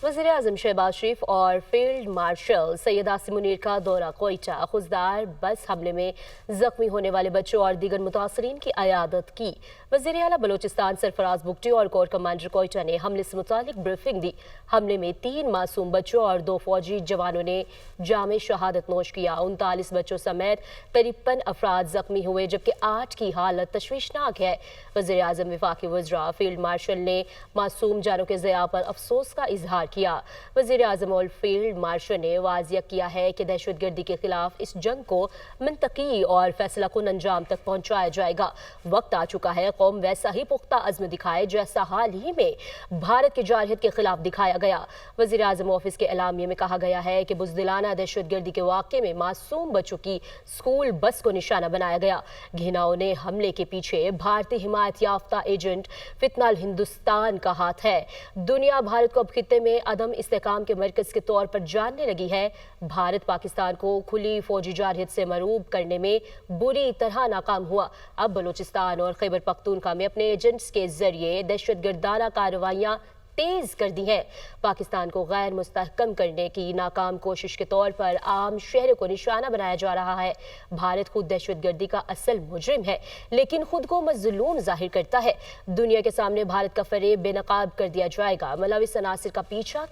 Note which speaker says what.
Speaker 1: वज़ीर-ए-आज़म शहबाज शरीफ और field marshal Syed Asim Munir का दौरा कोयटा खुजदार बस हमले में जख्मी होने वाले बच्चों और दीगर मुतासरीन की अयादत की। वज़ीर आला बलोचिस्तान सरफराज बुगटी और कोर कमांडर कोयटा ने हमले से मुतालिक ब्रीफिंग दी। हमले में 3 मासूम बच्चों और 2 फौजी जवानों ने जामे शहादत नोश किया। 39 बच्चों समेत 53 अफराद जख्मी हुए, जबकि 8 की हालत तशवीशनाक है। वज़ीर-ए-आज़म वफाकी वज़रा फील्ड मार्शल ने मासूम जानों के ज़िया पर अफसोस का इजहार किया। वज़ीर-ए-आज़म और फील्ड मार्शल ने वाज़िया किया है कि दहशतगर्दी के खिलाफ इस जंग को मंतकी और फैसला कुन अंजाम तक पहुंचाया जाएगा। वक्त आ चुका है कौम वैसा ही पुख्ता अज़्म दिखाए जैसा हाल ही में भारत की जारहियत के खिलाफ दिखाया गया। वज़ीर-ए-आज़म ऑफिस के एलामिया में कहा गया है कि बुज़दिलाना दहशतगर्दी के वाक़े में मासूम बच्चों की स्कूल बस को निशाना बनाया गया। घिनौने हमले के पीछे भारतीय हिमायत याफ्ता एजेंट फितनाल हिंदुस्तान का हाथ है। दुनिया भारत को अब खित्ते में अदम इस्तेकाम के मरकज के तौर पर जानने लगी है। भारत पाकिस्तान को खुली फौजी जारहियत से मरूब करने में बुरी तरह नाकाम हुआ। अब बलूचिस्तान और खैबर पख्तूनख्वा में अपने एजेंट्स के जरिए दहशतगर्दाना कार्रवाइयां तेज कर दी है। पाकिस्तान को गैर मुस्तहकम करने की नाकाम कोशिश के तौर पर आम शहर को निशाना बनाया जा रहा है। भारत खुद दहशतगर्दी का असल मुजरिम है, लेकिन खुद को मजलूम जाहिर करता है। दुनिया के सामने भारत का फरेब बेनकाब कर दिया जाएगा। मलविस अनासिर का पीछा